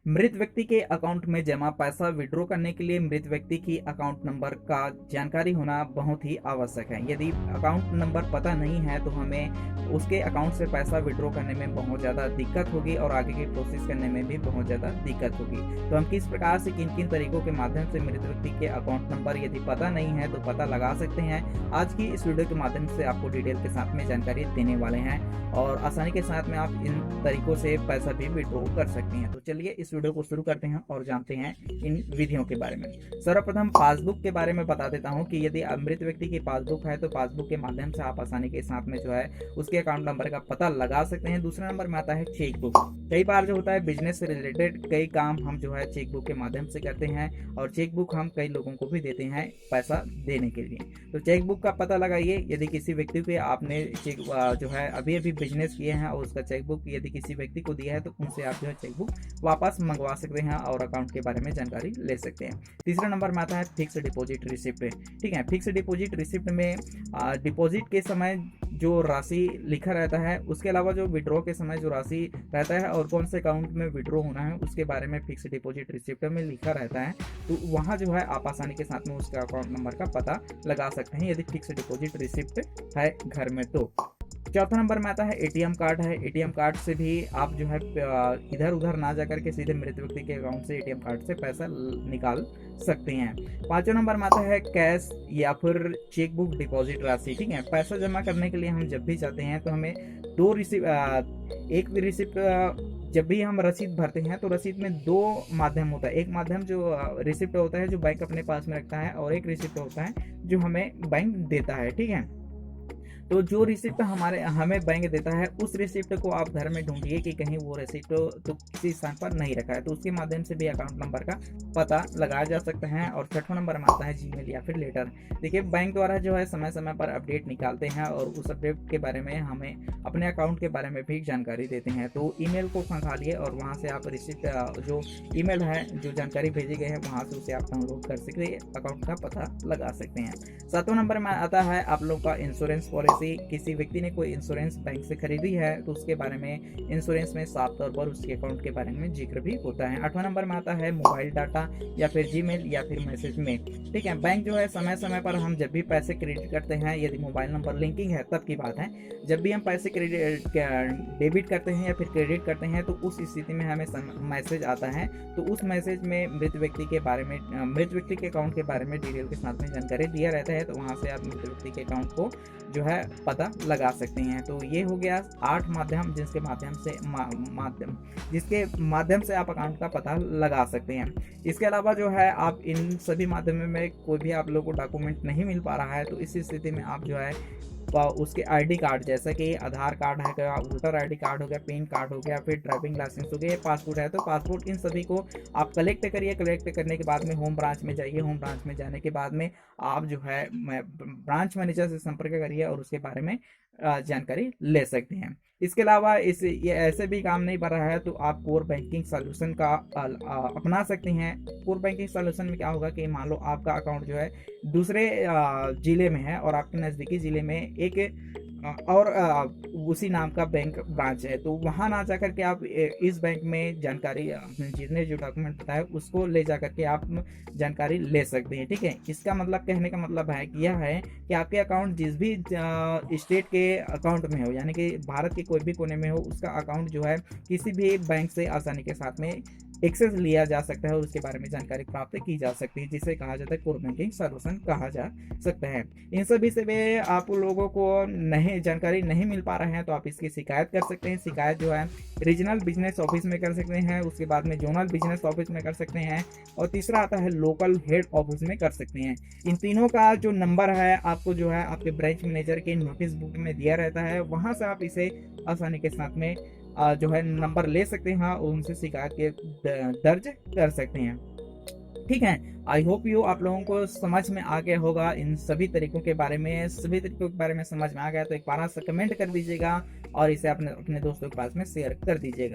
मृत व्यक्ति के अकाउंट में जमा पैसा विड्रॉ करने के लिए मृत व्यक्ति की अकाउंट नंबर का जानकारी होना बहुत ही आवश्यक है। यदि अकाउंट नंबर पता नहीं है तो हमें उसके अकाउंट से पैसा विड्रॉ करने में बहुत ज़्यादा दिक्कत होगी और आगे की प्रोसेस करने में भी बहुत ज़्यादा दिक्कत होगी। तो हम किस प्रकार से किन किन तरीकों के माध्यम से मृत व्यक्ति के अकाउंट नंबर यदि पता नहीं है तो पता लगा सकते हैं, आज की इस वीडियो के माध्यम से आपको डिटेल के साथ में जानकारी देने वाले हैं और आसानी के साथ में आप इन तरीकों से पैसा भी विड्रॉ कर सकते हैं। तो चलिए इस वीडियो को शुरू करते हैं और जानते हैं इन विधियों के बारे में। सर्वप्रथम पासबुक के बारे में बता देता हूं कि यदि मृत व्यक्ति की पासबुक है तो पासबुक के माध्यम से आप आसानी के साथ में जो है उसके अकाउंट नंबर का पता लगा सकते हैं। दूसरे नंबर में आता है चेकबुक। कई बार जो होता है बिजनेस से रिलेटेड कई काम हम जो है चेकबुक के माध्यम से करते हैं और चेकबुक हम कई लोगों को भी देते हैं पैसा देने के लिए। तो चेकबुक का पता लगाइए। यदि किसी व्यक्ति को आपने चेक जो है अभी अभी बिजनेस किए हैं और उसका चेकबुक यदि किसी व्यक्ति को दिया है तो उनसे आप जो है चेकबुक वापस मंगवा सकते हैं और अकाउंट के बारे में जानकारी ले सकते हैं। तीसरा नंबर में आता है फिक्स डिपॉजिट रिसिप्ट। ठीक है, फिक्स डिपॉजिट रिसिप्ट में डिपॉजिट के समय जो राशि लिखा रहता है, उसके अलावा जो विड्रॉ के समय जो राशि रहता है और कौन से अकाउंट में विड्रॉ होना है उसके बारे में फिक्स डिपॉजिट रिसिप्ट में लिखा रहता है। तो वहाँ जो है आप आसानी के साथ में उसके अकाउंट नंबर का पता लगा सकते हैं यदि फिक्स डिपॉजिट रिसिप्ट है घर में तो। चौथा नंबर में आता है एटीएम कार्ड है। एटीएम कार्ड से भी आप जो है इधर उधर ना जाकर के सीधे मृत व्यक्ति के अकाउंट से एटीएम कार्ड से पैसा निकाल सकते हैं। पांचवें नंबर में आता है कैश या फिर चेकबुक डिपॉजिट राशि। ठीक है, पैसा जमा करने के लिए हम जब भी जाते हैं तो हमें एक रिसिप्ट जब भी हम रसीद भरते हैं तो रसीद में दो माध्यम होता है। एक माध्यम जो रिसिप्ट होता है जो बैंक अपने पास में रखता है और एक रिसिप्ट होता है जो हमें बैंक देता है। ठीक है, तो जो रिसिप्ट हमें बैंक देता है उस रिसिप्ट को आप घर में ढूंढिए कि कहीं वो रिसिप्ट तो किसी स्थान पर नहीं रखा है, तो उसके माध्यम से भी अकाउंट नंबर का पता लगाया जा सकता है। और छठवां नंबर में आता है जीमेल या फिर लेटर। देखिए बैंक द्वारा जो है समय समय पर अपडेट निकालते हैं और उस अपडेट के बारे में हमें अपने अकाउंट के बारे में भी जानकारी देते हैं। तो ईमेल को खंगालिए और वहाँ से आप रिसिप्ट जो ईमेल है जो जानकारी भेजी गई है वहाँ से उसे आप डाउनलोड कर सकते हैं, अकाउंट का पता लगा सकते हैं। सातवां नंबर में आता है आप लोग का इंश्योरेंस पॉलिसी। किसी व्यक्ति ने कोई इंश्योरेंस बैंक से खरीदी है तो उसके बारे में इंश्योरेंस में साफ तौर पर उसके अकाउंट के बारे में जिक्र भी होता है। आठवां नंबर में आता है मोबाइल डाटा या फिर जीमेल या फिर मैसेज में। ठीक है, बैंक जो है समय समय पर हम जब भी पैसे क्रेडिट करते हैं, यदि मोबाइल नंबर लिंकिंग है तब की बात है, जब भी हम पैसे डेबिट करते हैं या फिर क्रेडिट करते हैं तो उस स्थिति में हमें मैसेज आता है। तो उस मैसेज में मृत व्यक्ति के अकाउंट के बारे में डिटेल के साथ में जानकारी दिया रहता है। तो वहाँ से आप मृत व्यक्ति के अकाउंट को जो है पता लगा सकते हैं। तो ये हो गया 8 माध्यम जिसके माध्यम से आप अकाउंट का पता लगा सकते हैं। इसके अलावा जो है आप इन सभी माध्यमों में कोई भी आप लोगों को डॉक्यूमेंट नहीं मिल पा रहा है तो इस स्थिति में आप जो है उसके आईडी कार्ड जैसे कि आधार कार्ड है गया, वोटर आईडी कार्ड हो गया, पैन कार्ड हो गया, फिर ड्राइविंग लाइसेंस हो गया, पासपोर्ट है तो पासपोर्ट, इन सभी को आप कलेक्ट करिए। कलेक्ट करने के बाद में होम ब्रांच में जाइए। होम ब्रांच में जाने के बाद में आप जो है ब्रांच मैनेजर से संपर्क करिए और उसके बारे में जानकारी ले सकते हैं। इसके अलावा ये ऐसे भी काम नहीं बढ़ रहा है तो आप कोर बैंकिंग सॉल्यूशन का अपना सकते हैं। कोर बैंकिंग सॉल्यूशन में क्या होगा कि मान लो आपका अकाउंट जो है दूसरे जिले में है और आपके नज़दीकी जिले में एक और उसी नाम का बैंक ब्रांच है, तो वहाँ ना जाकर के आप इस बैंक में जानकारी जितने जो डॉक्यूमेंट बताए उसको ले जाकर के आप जानकारी ले सकते हैं। ठीक है, इसका मतलब कहने का मतलब है कि यह है कि आपके अकाउंट जिस भी स्टेट के अकाउंट में हो, यानी कि भारत के कोई भी कोने में हो, उसका अकाउंट जो है किसी भी बैंक से आसानी के साथ में एक्सेस लिया जा सकता है और उसके बारे में जानकारी प्राप्त की जा सकती है, जिसे कहा जाता है कोर बैंकिंग सॉल्यूशन कहा जा सकता है। इन सभी से भी आप लोगों को जानकारी नहीं मिल पा रहे हैं तो आप इसकी शिकायत कर सकते हैं। शिकायत जो है रीजनल बिजनेस ऑफिस में कर सकते हैं, उसके बाद में जोनल बिजनेस ऑफिस में कर सकते हैं और तीसरा आता है लोकल हेड ऑफिस में कर सकते हैं। इन तीनों का जो नंबर है आपको जो है आपके ब्रांच मैनेजर के नोटिस बुक में दिया रहता है, वहाँ से आप इसे आसानी के साथ में जो है नंबर ले सकते हैं और उनसे शिकायत के दर्ज कर सकते हैं। ठीक है, आई होप आप लोगों को समझ में आ गया होगा इन सभी तरीकों के बारे में। समझ में आ गया तो एक बार कमेंट कर दीजिएगा और इसे अपने दोस्तों के पास में शेयर कर दीजिएगा।